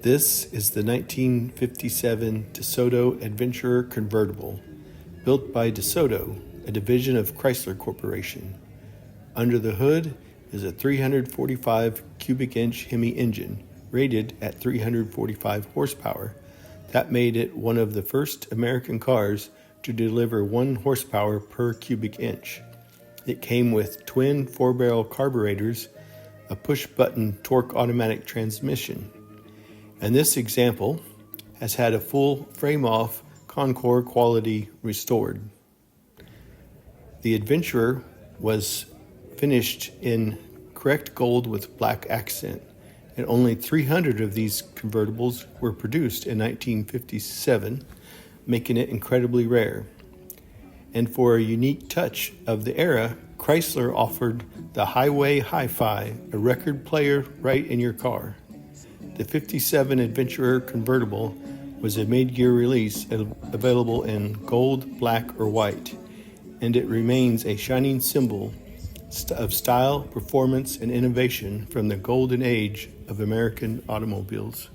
This is the 1957 DeSoto Adventurer Convertible, built by DeSoto, a division of Chrysler Corporation. Under the hood is a 345 cubic inch Hemi engine, rated at 345 horsepower. That made it one of the first American cars to deliver 1 horsepower per cubic inch. It came with twin 4-barrel carburetors, a push-button torque automatic transmission. And this example has had a full frame-off concours-quality restored. The Adventurer was finished in correct gold with black accent, and only 300 of these convertibles were produced in 1957, making it incredibly rare. And for a unique touch of the era, Chrysler offered the Highway Hi-Fi, a record player right in your car. The 57 Adventurer Convertible was a mid-year release available in gold, black, or white, and it remains a shining symbol of style, performance, and innovation from the golden age of American automobiles.